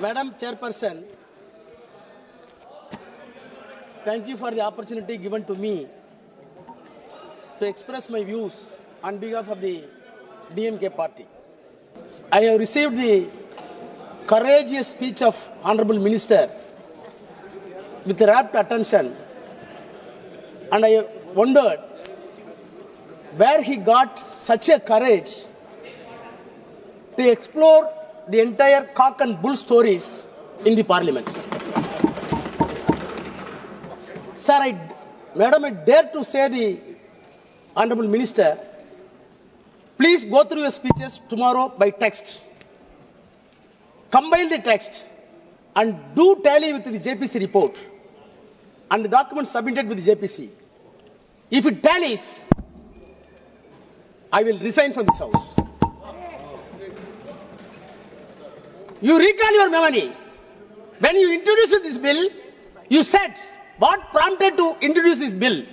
Madam Chairperson, thank you for the opportunity given to me to express my views on behalf of the DMK party. I have received the courageous speech of Honorable Minister with rapt attention, and I wondered where he got such a courage to explore the entire cock and bull stories in the parliament. Sir, Madam, I dare to say the Honorable Minister, please go through your speeches tomorrow by text. Compile the text and do tally with the JPC report and the documents submitted with the JPC. If it tallies, I will resign from this house. You recall your memory. When you introduced this bill, you said what prompted to introduce this bill.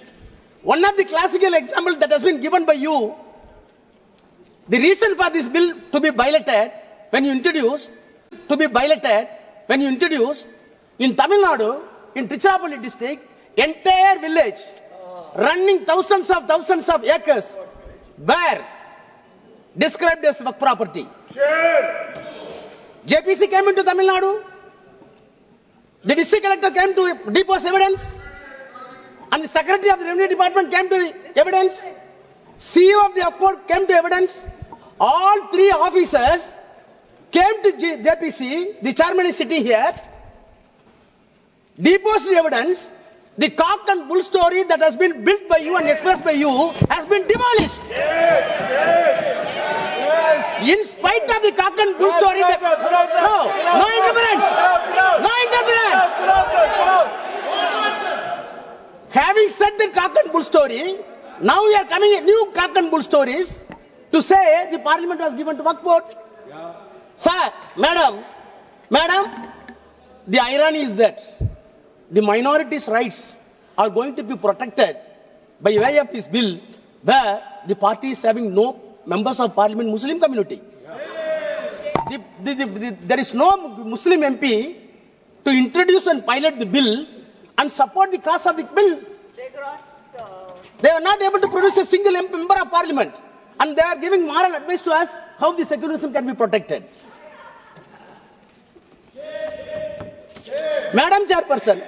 One of the classical examples that has been given by you, the reason for this bill to be piloted when you introduced, in Tamil Nadu, in Thiru.A.Raja district, entire village running thousands of acres were described as Waqf property. JPC came into Tamil Nadu. The district collector came to depose evidence. And the secretary of the revenue department came to the evidence. CEO of the Waqf came to evidence. All three officers came to JPC. The chairman is sitting here. Deposed the evidence. The cock and bull story that has been built by you and expressed by you has been demolished. In spite of the cock and bull story, no interference. Having said the cock and bull story, now we are coming at new cock and bull stories to say the parliament was given to Waqf board. Yeah. Sir, madam, the irony is that the minorities' rights are going to be protected by way of this bill, where the party is having no members of parliament Muslim community. There is no Muslim MP to introduce and pilot the bill and support the cause of the bill. They are not able to produce a single member of parliament, and they are giving moral advice to us how the secularism can be protected. Madam Chairperson,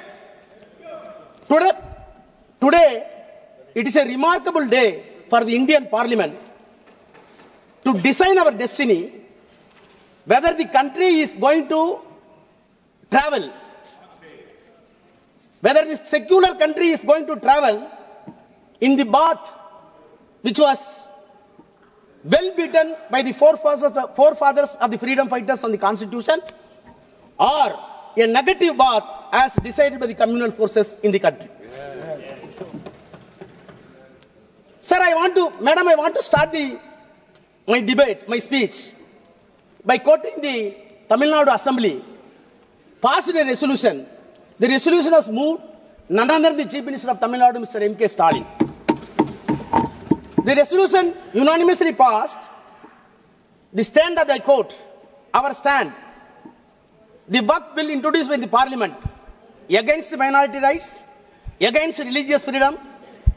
today it is a remarkable day for the Indian Parliament to design our destiny, whether the country is going to travel, whether this secular country is going to travel in the path which was well beaten by the forefathers of the freedom fighters on the constitution, or a negative path as decided by the communal forces in the country. Sir, I want to start my speech by quoting the Tamil Nadu Assembly passed a resolution. The resolution was moved none other than the Chief Minister of Tamil Nadu, Mr. M.K. Stalin. The resolution unanimously passed. The stand that I quote, our stand, the Waqf bill introduced by the Parliament against the minority rights, against religious freedom,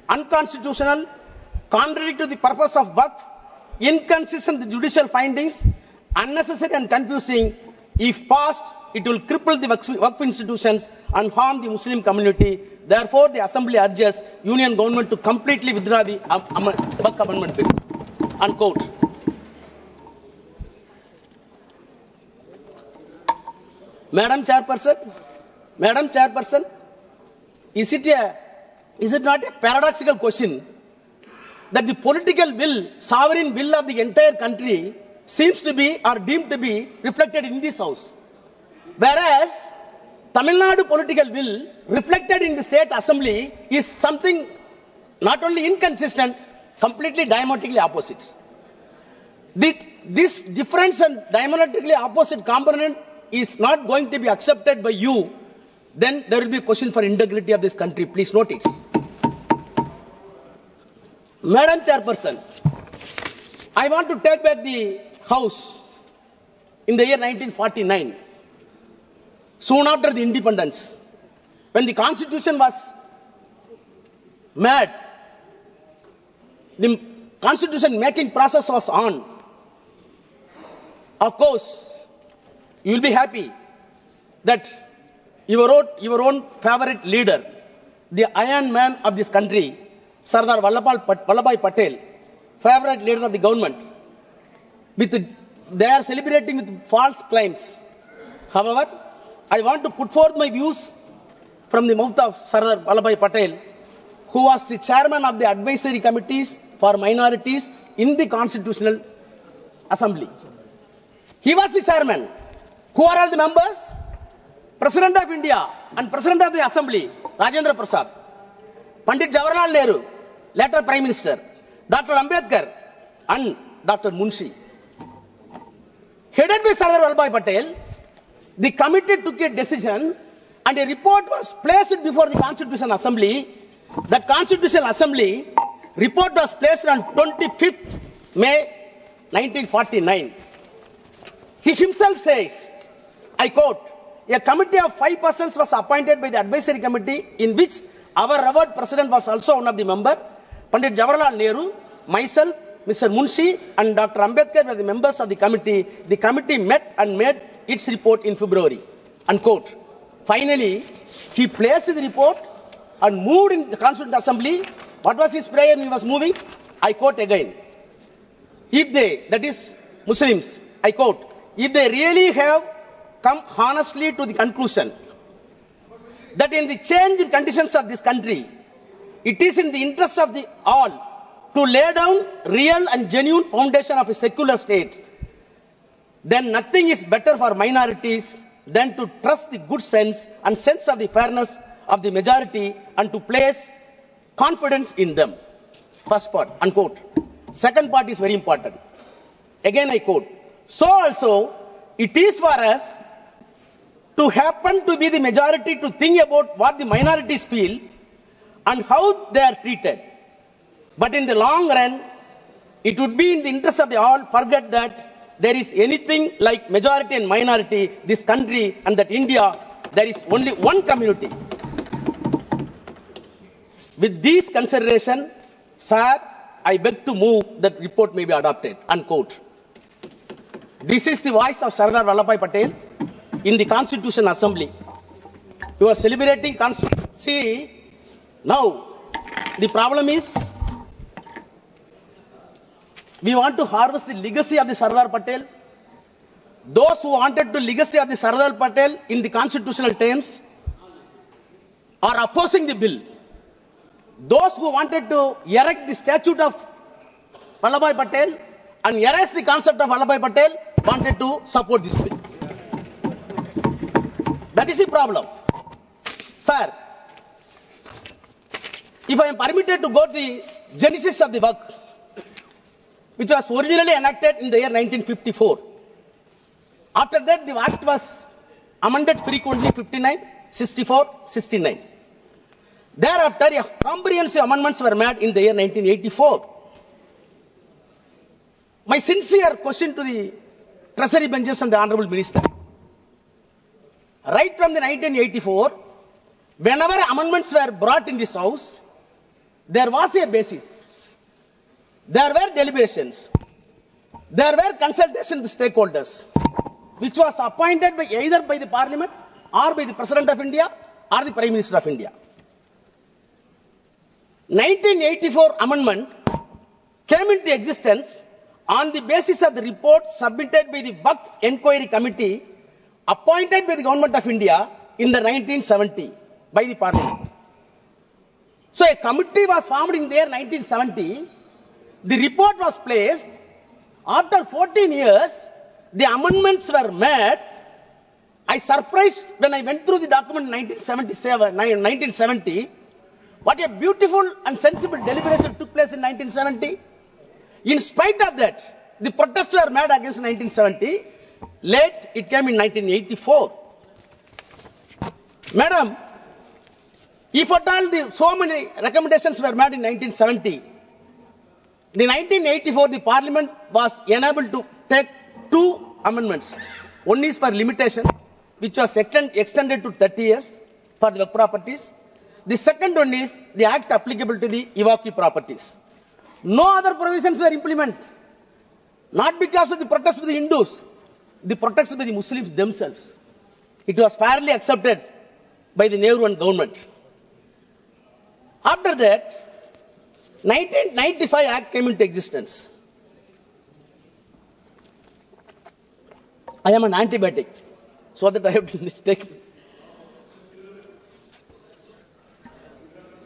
unconstitutional, contrary to the purpose of Waqf, inconsistent with judicial findings, unnecessary and confusing. If passed, it will cripple the Waqf institutions and harm the Muslim community. Therefore, the Assembly urges Union Government to completely withdraw the Waqf Amendment Bill. Unquote. Madam Chairperson, is it not a paradoxical question that the political will, sovereign will of the entire country seems to be or deemed to be reflected in this house, whereas Tamil Nadu political will reflected in the state assembly is something not only inconsistent, completely diametrically opposite. This difference and diametrically opposite component is not going to be accepted by you, then there will be a question for integrity of this country. Please note it. Madam Chairperson, I want to take back the house in the year 1949. soon after the independence, when the constitution was made, the constitution making process was on. Of course, you will be happy that your own favorite leader, the Iron Man of this country, Sardar Vallabhbhai Patel, favorite leader of the government, they are celebrating with false claims. However, I want to put forth my views from the mouth of Sardar Vallabhbhai Patel, who was the chairman of the advisory committees for minorities in the Constitutional Assembly. He was the chairman. Who are all the members? President of India and President of the Assembly, Rajendra Prasad, Pandit Jawaharlal Nehru, later Prime Minister, Dr. Ambedkar, and Dr. Munshi. Headed by Sardar Vallabhbhai Patel, the committee took a decision and a report was placed before the Constitutional Assembly. The Constitutional Assembly report was placed on 25th May 1949. He himself says, I quote, a committee of 5 persons was appointed by the advisory committee in which our revered president was also one of the members. Pandit Jawaharlal Nehru, myself, Mr. Munshi and Dr. Ambedkar were the members of the committee. The committee met and made its report in February. Unquote. Finally, he placed the report and moved in the Constituent Assembly. What was his prayer when he was moving? I quote again. If they, that is Muslims, I quote, if they really have come honestly to the conclusion that in the changed conditions of this country, it is in the interest of the all to lay down real and genuine foundation of a secular state, then nothing is better for minorities than to trust the good sense and sense of the fairness of the majority and to place confidence in them. First part, unquote. Second part is very important. Again I quote. So also, it is for us to happen to be the majority to think about what the minorities feel and how they are treated. But in the long run, it would be in the interest of the all forget that there is anything like majority and minority, this country and that India, there is only one community. With these considerations, sir, I beg to move that report may be adopted, unquote. This is the voice of Sardar Vallabhbhai Patel in the Constitutional Assembly. You are celebrating Constitution. See, now, the problem is, we want to harvest the legacy of the Sardar Patel. Those who wanted the legacy of the Sardar Patel in the constitutional terms are opposing the bill. Those who wanted to erect the statue of Vallabhbhai Patel and erase the concept of Vallabhbhai Patel wanted to support this bill. That is the problem. Sir, if I am permitted to go to the genesis of the Waqf, which was originally enacted in the year 1954. After that, the Act was amended frequently 59, 64, 69. Thereafter, comprehensive amendments were made in the year 1984. My sincere question to the Treasury benches and the Honorable Minister. Right from the 1984, whenever amendments were brought in this House, there was a basis. There were deliberations. There were consultations with stakeholders, which was appointed by either by the Parliament or by the President of India or the Prime Minister of India. 1984 amendment came into existence on the basis of the report submitted by the Waqf Enquiry Committee appointed by the Government of India in the 1970 by the Parliament. So a committee was formed in the year 1970. The report was placed. After 14 years, the amendments were made. I surprised when I went through the document in 1970. What a beautiful and sensible deliberation took place in 1970. In spite of that, the protests were made against 1970. Late, it came in 1984. Madam, if at all so many recommendations were made in 1970, in 1984, the Parliament was enabled to take 2 amendments. One is for limitation, which was extended to 30 years for the Waqf properties. The second one is the act applicable to the Waqf properties. No other provisions were implemented. Not because of the protest of the Hindus, the protest by the Muslims themselves. It was fairly accepted by the Nehru and government. After that, 1995 Act came into existence. I am an antibiotic, so that I have to take.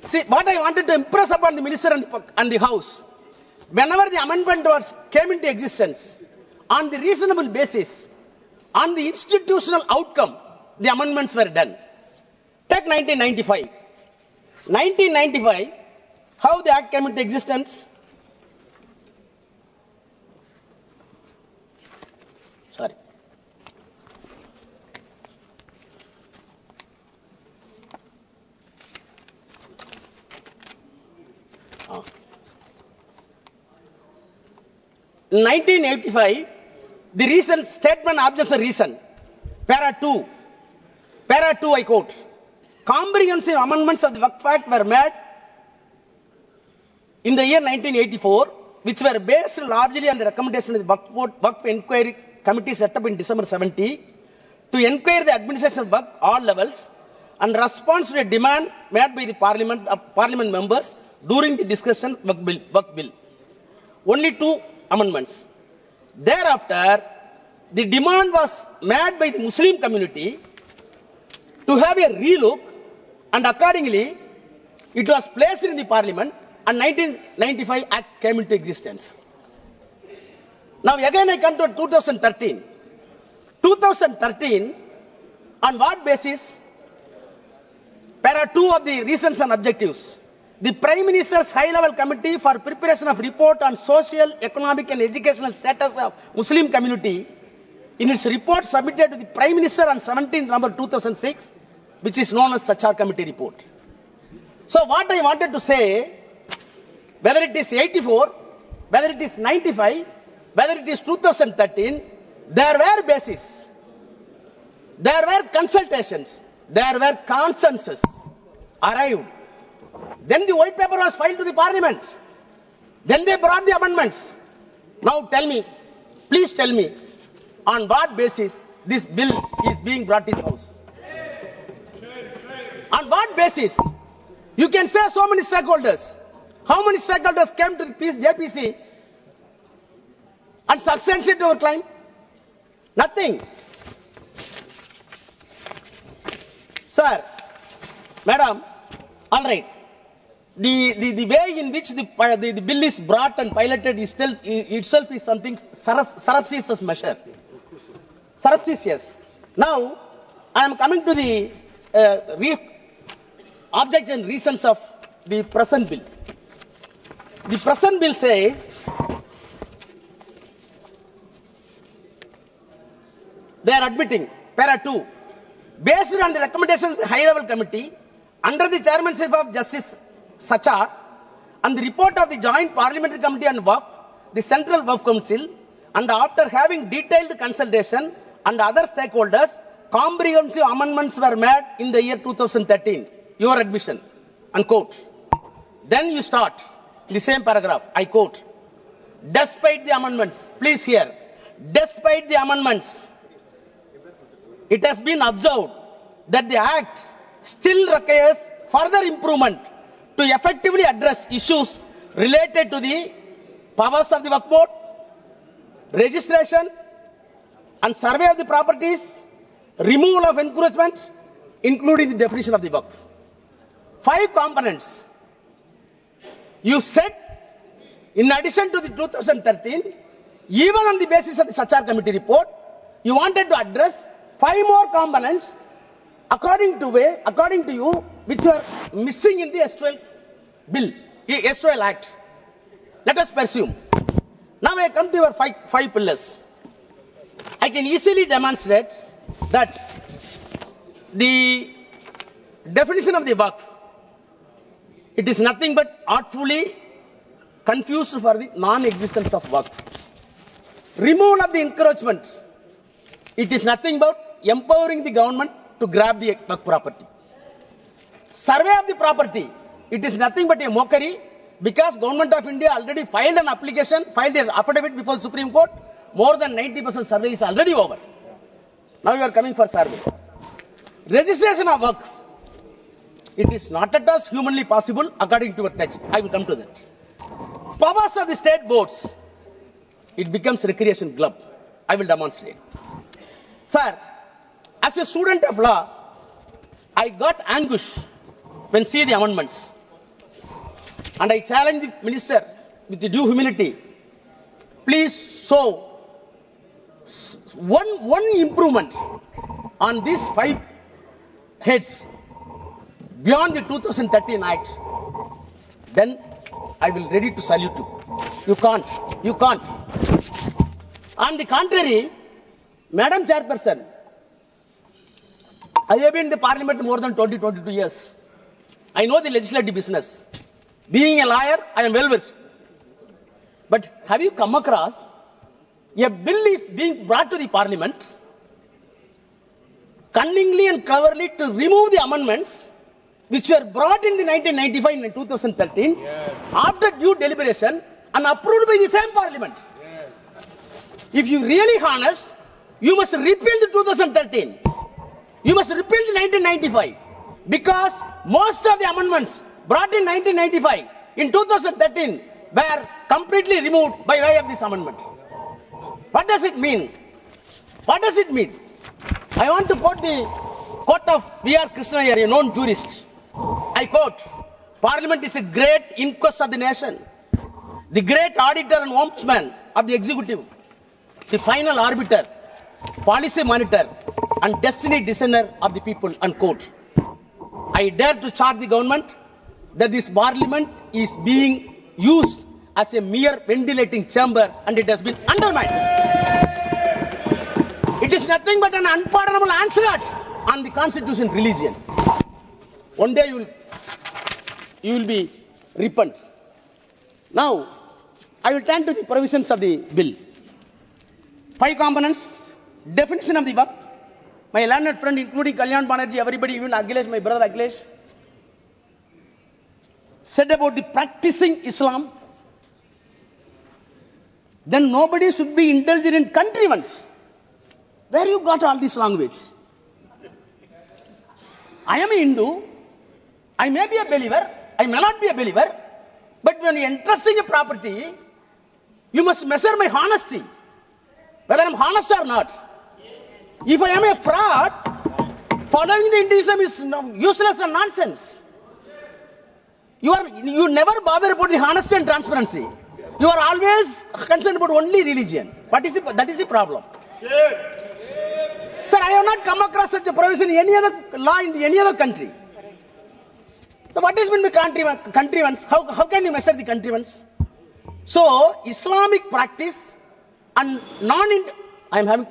See, what I wanted to impress upon the minister and the House, whenever the amendment came into existence, on the reasonable basis, on the institutional outcome, the amendments were done. Take 1995. 1995, how the Act came into existence? Sorry. In 1985, the reason, statement objection reason, para 2, I quote, comprehensive amendments of the Waqf Act were made in the year 1984, which were based largely on the recommendation of the Waqf Inquiry Committee set up in December 70 to inquire the administration of Waqf all levels and response to a demand made by the Parliament members during the discussion of Waqf bill. Only 2 amendments. Thereafter, the demand was made by the Muslim community to have a relook, and accordingly, it was placed in the Parliament, and 1995 Act came into existence. Now again I come to 2013. 2013, on what basis? Para 2 of the reasons and objectives. The Prime Minister's High-Level Committee for Preparation of Report on Social, Economic and Educational Status of Muslim Community, in its report submitted to the Prime Minister on 17 November 2006, which is known as Sachar Committee report. So what I wanted to say, whether it is 84, whether it is 95, whether it is 2013, there were bases, there were consultations, there were consensus arrived. Then the white paper was filed to the Parliament. Then they brought the amendments. Now tell me, please tell me, on what basis this bill is being brought in House? On what basis? You can say so many stakeholders. How many stakeholders came to the JPC and substantiated our claim? Nothing. Sir, madam, all right. The way in which the bill is brought and piloted is still itself is something surreptitious measure. Surreptitious. Now, I am coming to the objects and reasons of the present bill. The present bill says they are admitting, para 2, based on the recommendations of the High-Level Committee under the chairmanship of Justice Sachar and the report of the Joint Parliamentary Committee on Waqf, the Central Waqf Council, and after having detailed consultation and other stakeholders, comprehensive amendments were made in the year 2013. Your admission, unquote. Then you start in the same paragraph, I quote, despite the amendments, please hear, despite the amendments, it has been observed that the Act still requires further improvement to effectively address issues related to the powers of the Waqf Board, registration and survey of the properties, removal of encroachment, including the definition of the Waqf. 5 components. You said, in addition to the 2013, even on the basis of the Sachar Committee report, you wanted to address 5 more components according to you, which were missing in the S12 bill, the S12 Act. Let us pursue. Now I come to your 5 pillars. I can easily demonstrate that the definition of the Waqf, it is nothing but artfully confused for the non-existence of Waqf. Removal of the encroachment, it is nothing but empowering the government to grab the Waqf property. Survey of the property, it is nothing but a mockery because Government of India already filed an application, filed an affidavit before the Supreme Court. More than 90% survey is already over. Now you are coming for survey. Registration of Waqf. It is not at all humanly possible according to your text. I will come to that. Powers of the state boards. It becomes recreation club. I will demonstrate. Sir, as a student of law, I got anguish when see the amendments. And I challenge the minister with the due humility. Please show one improvement on these 5 heads beyond the 2013 Act. Then I will ready to salute you. You can't. You can't. On the contrary, Madam Chairperson, I have been in the Parliament more than 22 years. I know the legislative business. Being a lawyer, I am well versed. But have you come across a bill is being brought to the Parliament cunningly and cleverly to remove the amendments which were brought in the 1995 and 2013 after due deliberation and approved by the same Parliament? Yes. If you really honest, you must repeal the 2013. You must repeal the 1995 because most of the amendments brought in 1995 in 2013 were completely removed by way of this amendment. What does it mean? What does it mean? I want to quote the quote of V.R. Krishna, a known jurist. I quote, Parliament is a great inquest of the nation, the great auditor and ombudsman of the executive, the final arbiter, policy monitor and destiny discerner of the people, unquote. I dare to charge the government that this Parliament is being used as a mere ventilating chamber and it has been undermined. It is nothing but an unpardonable onslaught on the constitution religion. One day you will be repent. Now, I will turn to the provisions of the bill. 5 components, definition of the Waqf. My learned friend, including Kalyan Banerjee, everybody, even Akhilesh, my brother Akhilesh, said about the practicing Islam. Then nobody should be indulged in contrivance. Where you got all this language? I am a Hindu. I may be a believer. I may not be a believer. But when you are entrusting a property, you must measure my honesty. Whether I am honest or not. If I am a fraud, following the Hinduism is useless and nonsense. You never bother about the honesty and transparency. You are always concerned about only religion. That is the problem. Sir, I have not come across such a provision in any other law in any other country. So what has been the contrivance? How can you measure the contrivance? So, Islamic practice and I am having...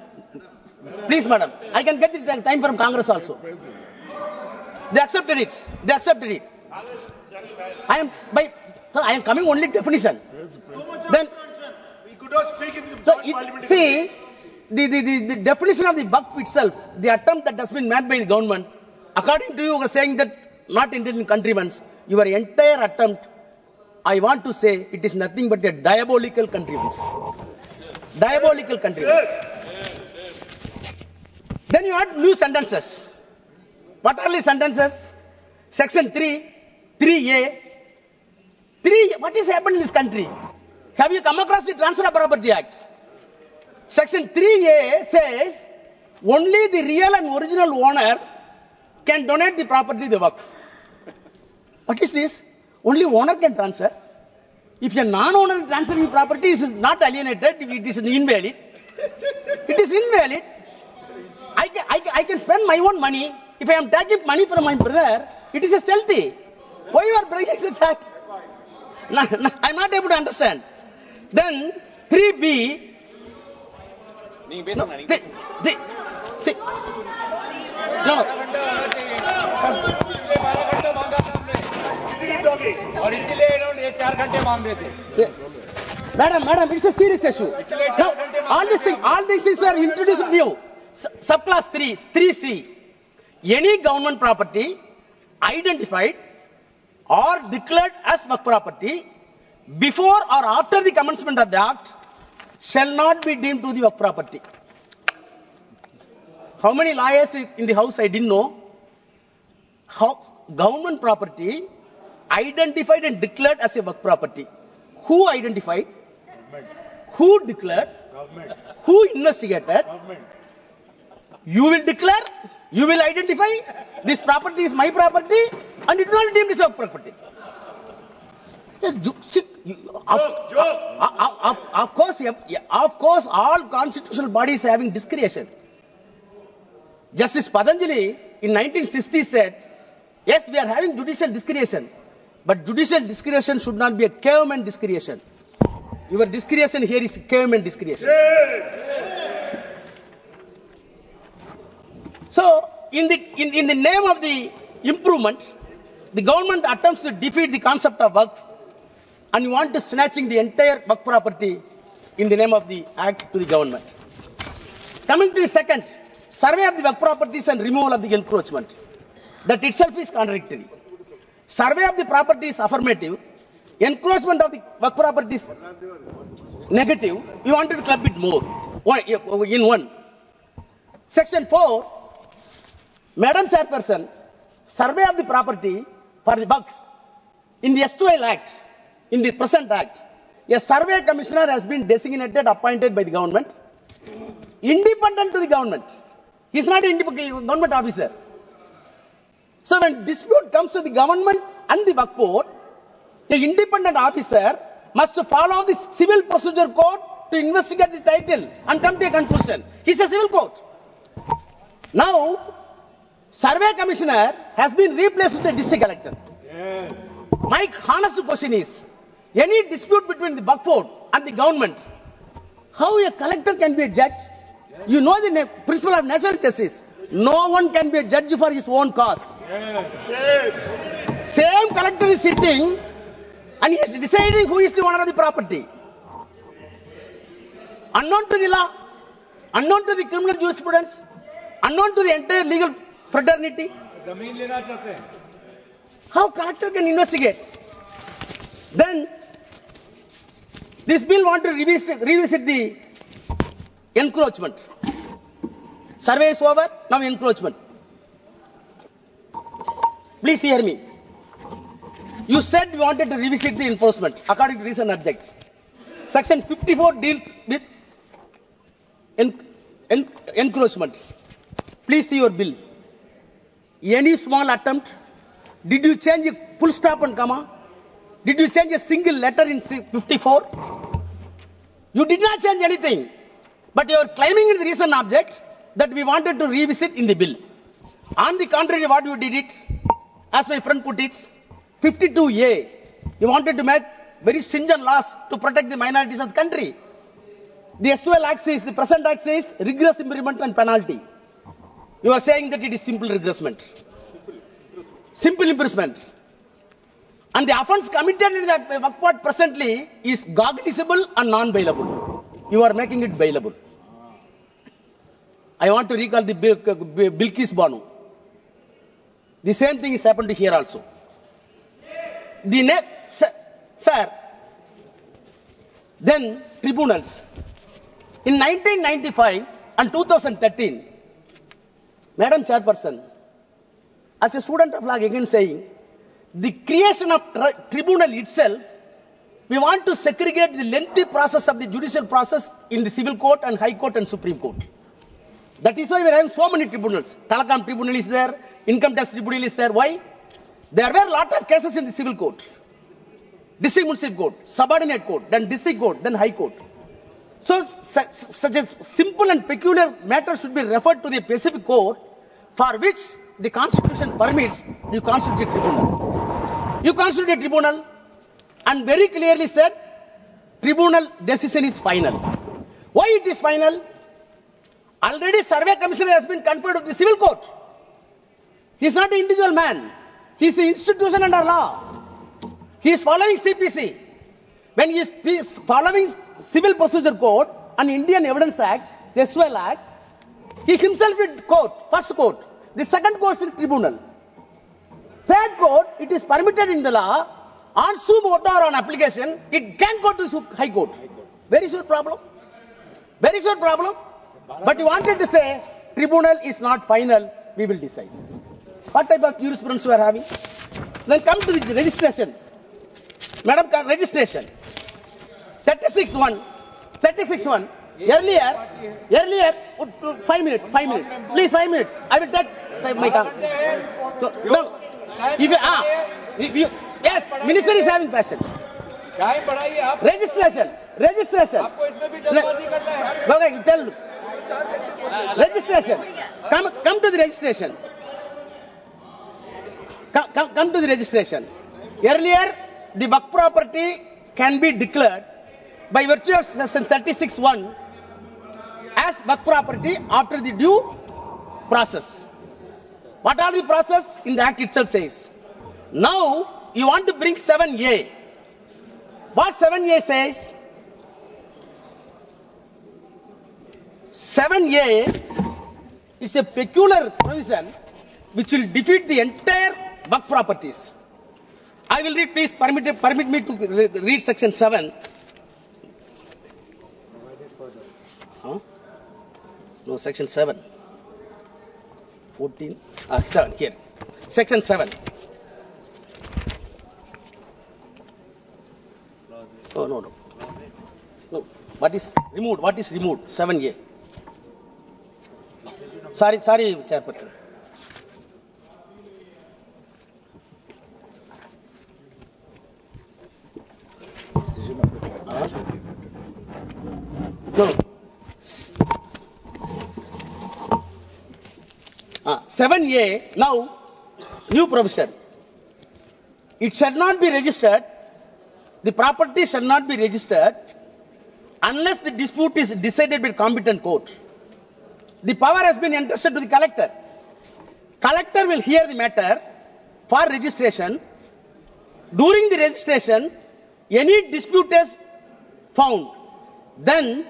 Please, madam, I can get the time from Congress also. They accepted it. I am coming only definition. Then, we could not speak in the see, the definition of the Waqf itself, the attempt that has been made by the government, according to you are saying that not intended in contrivance, your entire attempt, I want to say, it is nothing but a diabolical contrivance. Diabolical contrivance. Then you add new sentences. What are the sentences? Section 3, 3A. What is happening in this country? Have you come across the Transfer of Property Act? Section 3A says, only the real and original owner can donate the property to the Waqf. What is this? Only owner can transfer. If a non-owner transferring property is not alienated, it is invalid. It is invalid. I can spend my own money. If I am taking money from my brother, it is a stealthy. Why you are breaking such act? I am not able to understand. Then 3B. Madam, it's a serious issue. Now, all these things are introduced to you. subclass 3C. Any government property identified or declared as Waqf property before or after the commencement of the act shall not be deemed to the Waqf property. How many lawyers in the house I didn't know? How government property identified and declared as a Waqf property. Who identified? Government. Who declared? Government. Who investigated? Government. You will declare, you will identify, this property is my property and it will not be deemed as Waqf property. Of course, all constitutional bodies having discretion. Justice Patanjali in 1960 said, yes, we are having judicial discretion, but judicial discretion should not be a caveman discretion. Your discretion here is caveman discretion. So, in the name of the improvement, the government attempts to defeat the concept of Waqf, and you want to snatching the entire Waqf property in the name of the act to the government. Coming to the second, survey of the Waqf properties and removal of the encroachment. That itself is contradictory. Survey of the property is affirmative. Encroachment of the Waqf property is negative. We wanted to club it more in one. Section 4, Madam Chairperson, survey of the property for the Waqf in the S2L Act, in the present Act, a survey commissioner has been designated, appointed by the government, independent to the government. He is not an independent government officer. So when dispute comes to the government and the Waqf board, the independent officer must follow the civil procedure code to investigate the title and come to a conclusion. He is a civil court. Now, survey commissioner has been replaced with the district collector. Yes. My honest question is, any dispute between the Waqf board and the government, how a collector can be a judge? You know the principle of natural justice. No one can be a judge for his own cause. Yes. Same collector is sitting and he is deciding who is the owner of the property. Unknown to the law, unknown to the criminal jurisprudence, unknown to the entire legal fraternity. जमीन लेना चाहते हैं. How collector can investigate? Then this bill want to revisit the encroachment. Survey is over, now encroachment. Please hear me. You said you wanted to revisit the enforcement according to recent object. Section 54 deals with encroachment. Please see your bill. Any small attempt? Did you change a full stop and comma? Did you change a single letter in 54? You did not change anything. But you are claiming in the recent object that we wanted to revisit in the bill. On the contrary, what you did it, as my friend put it, 52A, you wanted to make very stringent laws to protect the minorities of the country. The S2L Act says, the present Act says, rigorous imprisonment and penalty. You are saying that it is simple regressment. Simple imprisonment. And the offence committed in the Waqf Board presently is cognizable and non-bailable. You are making it bailable. I want to recall the Bilkis Banu. The same thing is happened here also. The next, sir, then tribunals. In 1995 and 2013, Madam Chairperson, as a student of law again saying, the creation of tribunal itself, we want to segregate the lengthy process of the judicial process in the civil court and high court and supreme court. That is why we are having so many tribunals. Telecom tribunal is there, income tax tribunal is there. Why? There were a lot of cases in the civil court, district municipal court, subordinate court, then district court, then high court. So such a simple and peculiar matter should be referred to the specific court for which the constitution permits you constitute a tribunal. You constitute a tribunal and very clearly said tribunal decision is final. Why it is final? Already survey commissioner has been conferred with the civil court. He is not an individual man. He is an institution under law. He is following CPC. When he is following Civil Procedure Code and Indian Evidence Act, the S2L Act, He himself in court, first court. The second court is tribunal. Third court, it is permitted in the law. On suo motu or on application, it can go to High Court. Very sure problem. Very sure problem. But you wanted to say tribunal is not final. We will decide. What type of jurisprudence we are having? Then come to the registration. Madam, registration. 36-1. 36-1. Earlier, 5 minutes. Please, 5 minutes. I will take my time. So, no. Yes, minister is having questions. Registration. आपको इसमें भी जल्दबाजी करना है. Okay, tell. Registration. Come to the registration. Come to the registration. Earlier, the Waqf property can be declared by virtue of section 36(1) as Waqf property after the due process. What are the process? In the Act itself says. Now, you want to bring 7A. What 7A says? 7A is a peculiar provision which will defeat the entire Waqf properties. I will read, please permit me to read section 7. Huh? No, section 7. 14. 7 here. Section 7. Oh, no. No. What is removed? 7A. Sorry, Chairperson. No. 7A, now, new provision. It shall not be registered, the property shall not be registered unless the dispute is decided by competent court. The power has been entrusted to the collector. Collector will hear the matter for registration. During the registration, any dispute is found, then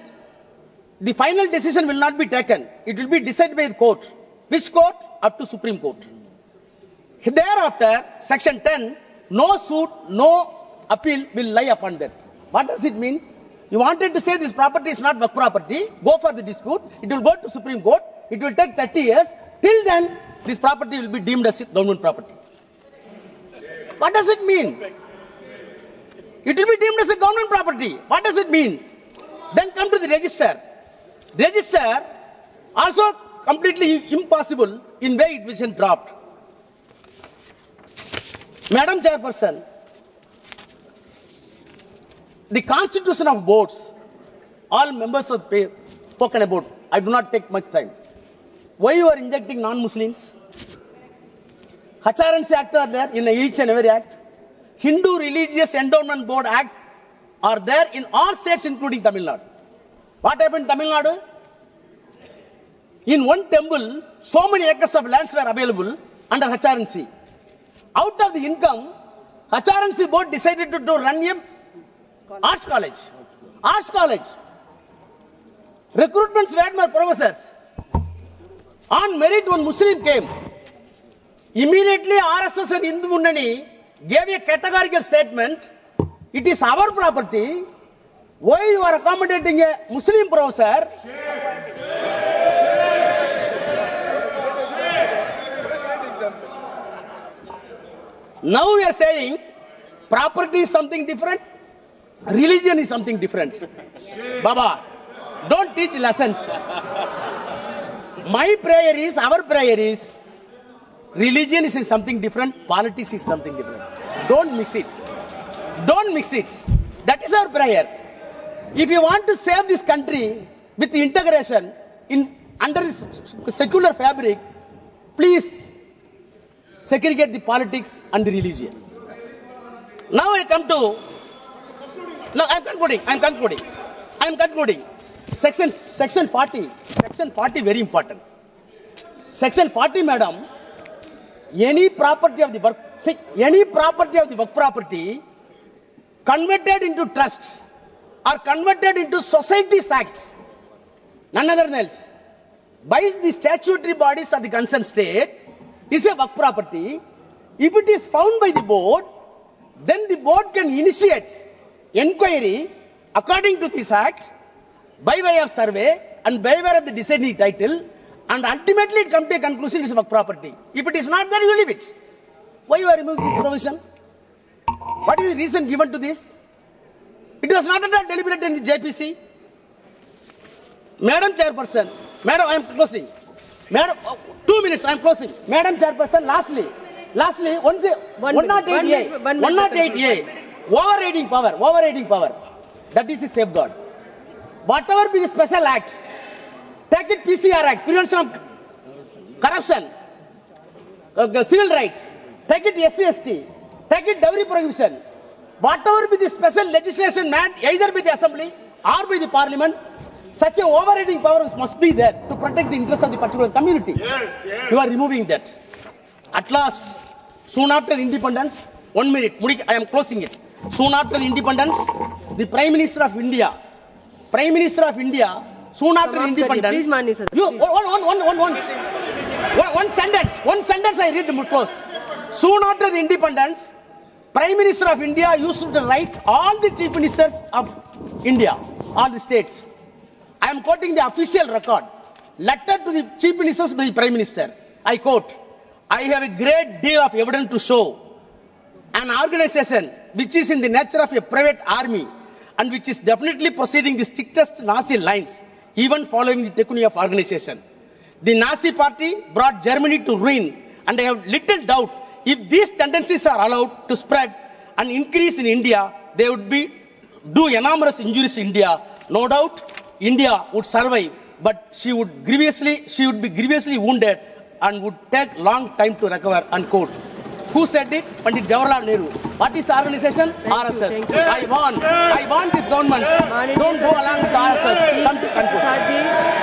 the final decision will not be taken. It will be decided by the court. Which court? Up to Supreme Court. Thereafter, section 10, no suit, no appeal will lie upon that. What does it mean? You wanted to say this property is not Waqf property, go for the dispute, it will go to Supreme Court, it will take 30 years, till then this property will be deemed as government property. What does it mean? It will be deemed as a government property. What does it mean? Then come to the register. Register also completely impossible in way it was dropped. Madam Chairperson, the constitution of boards, all members have spoken about. I do not take much time. Why you are injecting non-Muslims? HRNC Act are there in each and every act. Hindu Religious Endowment Board Act are there in all states including Tamil Nadu. What happened in Tamil Nadu? In one temple, so many acres of lands were available under HRNC. Out of the income, HRNC board decided to run a arts college. Arts college. Recruitments were my professors. On merit, one Muslim came. Immediately, RSS and Hindu Munnani gave a categorical statement. It is our property. Why you are accommodating a Muslim professor? Now we are saying property is something different, religion is something different. Baba, don't teach lessons. My prayer is, our prayer is, religion is something different, politics is something different. Don't mix it. Don't mix it. That is our prayer. If you want to save this country with integration under this secular fabric, please segregate the politics and the religion. Now I come to. No, I am concluding. Section 40. Section 40 very important. Section 40, madam. Any property of the Waqf property converted into trust or converted into society's act, none other than else. by the statutory bodies of the concerned state is a Waqf property. If it is found by the board, then the board can initiate inquiry according to this act by way of survey and by way of the deciding title, and ultimately it comes to a conclusion it is Waqf property. If it is not there, you leave it. Why you are removing this provision? What is the reason given to this? It was not at all deliberate in the JPC. Madam Chairperson, Madam, I am closing. Madam, 2 minutes, I am closing. Madam Chairperson, lastly, 108A, overriding power, that is the safeguard. Whatever be the special act, take it PCR Act, Prevention of Corruption, Civil Rights, take it SC/ST, take it dowry prohibition. Whatever be the special legislation meant, either by the Assembly or by the Parliament, such a overriding power must be there to protect the interests of the particular community. Yes. You are removing that. At last, soon after the independence, 1 minute, I am closing it. Soon after the independence, the Prime Minister of India, soon after the independence, please, Mani sir. One sentence I read to close. Soon after the independence, Prime Minister of India used to write all the Chief Ministers of India, all the states. I am quoting the official record. Letter to the Chief Ministers by the Prime Minister. I quote, I have a great deal of evidence to show an organization which is in the nature of a private army and which is definitely proceeding the strictest Nazi lines, even following the technique of organization. The Nazi party brought Germany to ruin, and I have little doubt if these tendencies are allowed to spread and increase in India, they would do enormous injuries to India. No doubt, India would survive, but she would be grievously wounded and would take long time to recover, unquote. Who said it? Pandit Jawaharlal Nehru. What is the organization? RSS. I want this government. Don't go along with RSS. Come to conclusion.